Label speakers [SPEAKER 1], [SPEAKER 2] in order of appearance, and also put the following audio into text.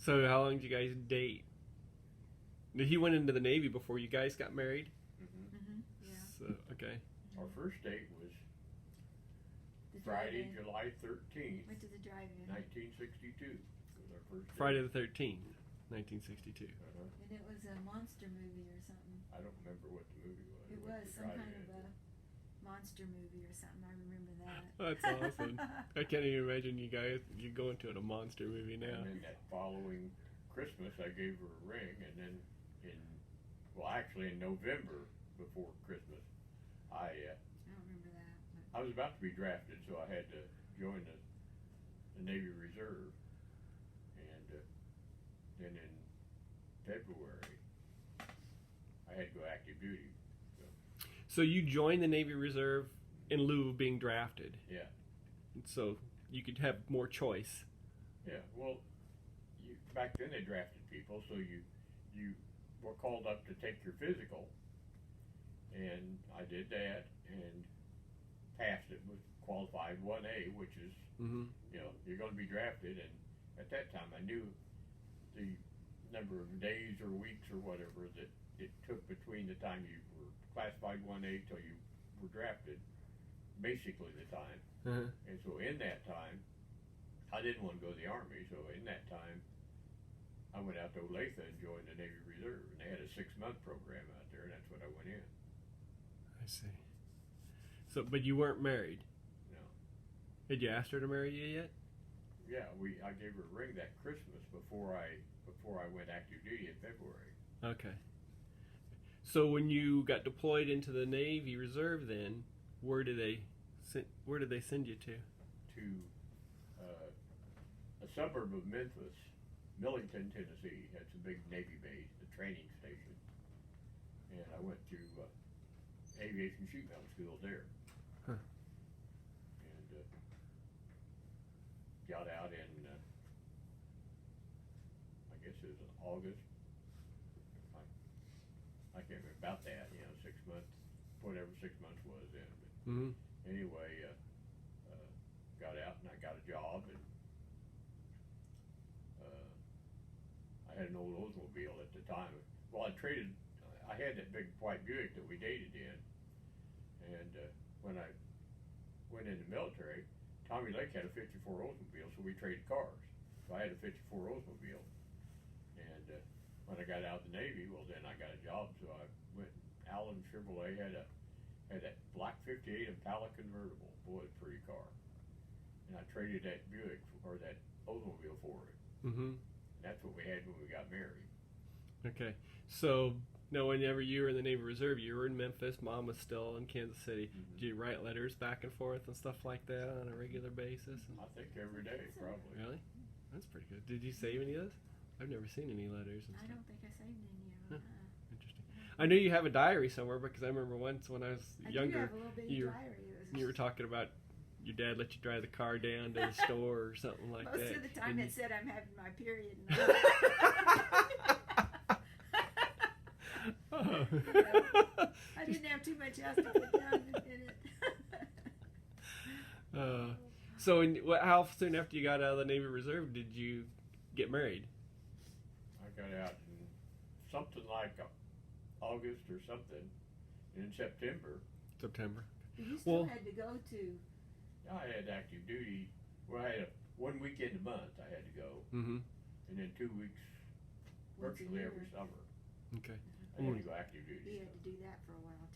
[SPEAKER 1] So how long did you guys date? He went into the Navy before you guys got married?
[SPEAKER 2] Yeah.
[SPEAKER 1] So, okay.
[SPEAKER 3] Our first date was
[SPEAKER 2] The
[SPEAKER 3] Friday,
[SPEAKER 2] drive-in.
[SPEAKER 3] July 13th,
[SPEAKER 2] Went to the drive-in.
[SPEAKER 3] 1962. Was our first date.
[SPEAKER 1] Friday the 13th, 1962.
[SPEAKER 2] And it was a monster movie or something.
[SPEAKER 3] I don't remember what the movie was.
[SPEAKER 2] It
[SPEAKER 3] What
[SPEAKER 2] was
[SPEAKER 3] the
[SPEAKER 2] some kind
[SPEAKER 3] drive-in
[SPEAKER 2] of
[SPEAKER 3] is.
[SPEAKER 2] a monster movie or something. I remember that.
[SPEAKER 1] That's awesome. I can't even imagine you going to a monster movie now.
[SPEAKER 3] And then that following Christmas, I gave her a ring, and then actually in November before Christmas,
[SPEAKER 2] I don't remember that.
[SPEAKER 3] I was about to be drafted, so I had to join the Navy Reserve, and then in February, I had to go active duty.
[SPEAKER 1] So you joined the Navy Reserve in lieu of being drafted.
[SPEAKER 3] Yeah.
[SPEAKER 1] So you could have more choice.
[SPEAKER 3] Yeah. Well, back then they drafted people, so you were called up to take your physical, and I did that and passed it with qualified 1A, which is you're going to be drafted. And at that time, I knew the number of days or weeks or whatever that it took between the time you were classified 1A till you were drafted, basically the time. And so in that time, I didn't want to go to the Army, so in that time, I went out to Olathe and joined the Navy Reserve, and they had a 6-month program out there, and that's what I went in.
[SPEAKER 1] I see. So, but you weren't married?
[SPEAKER 3] No.
[SPEAKER 1] Had you asked her to marry you yet?
[SPEAKER 3] Yeah, I gave her a ring that Christmas before I went active duty in February.
[SPEAKER 1] Okay. So when you got deployed into the Navy Reserve, then where did they send you to?
[SPEAKER 3] To a suburb of Memphis, Millington, Tennessee. That's a big Navy base, the training station. And I went to aviation sheet metal school there.
[SPEAKER 1] Huh.
[SPEAKER 3] And got out in, I guess it was August. I can't remember about that, 6 months, whatever 6 months was then. But anyway, got out and I got a job, and I had an old Oldsmobile at the time. Well, I had that big white Buick that we dated in, and when I went in the military, Tommy Lake had a 54 Oldsmobile, so we traded cars. So I had a 54 Oldsmobile, and when I got out of the Navy, well, then I got a job, so I went. Allen Chevrolet had that black '58 Impala convertible. Boy, pretty car. And I traded that Buick or that Oldsmobile for it. That's what we had when we got married.
[SPEAKER 1] Okay. So now, whenever you were in the Navy Reserve, you were in Memphis. Mom was still in Kansas City. Did you write letters back and forth and stuff like that on a regular basis?
[SPEAKER 3] I think every day, probably.
[SPEAKER 1] Really? That's pretty good. Did you save any of those? I've never seen any letters and
[SPEAKER 2] I
[SPEAKER 1] stuff.
[SPEAKER 2] don't think I saved any of them.
[SPEAKER 1] Interesting. I know you have a diary somewhere, because I remember once when I was younger,
[SPEAKER 2] I do have a little bitty diary.
[SPEAKER 1] you were talking about your dad let you drive the car down to the store or something like
[SPEAKER 2] Most
[SPEAKER 1] that.
[SPEAKER 2] of the time it said I'm having my period. I didn't have too much else to put down in it.
[SPEAKER 1] So how soon after you got out of the Navy Reserve did you get married?
[SPEAKER 3] I got out in something like August or something, and in September.
[SPEAKER 1] September.
[SPEAKER 2] You still had to go to.
[SPEAKER 3] I had active duty. Well, I had 1 weekend a month I had to go, and then 2 weeks virtually every summer.
[SPEAKER 1] Okay.
[SPEAKER 3] I had to go active duty.
[SPEAKER 2] He had to do that for a while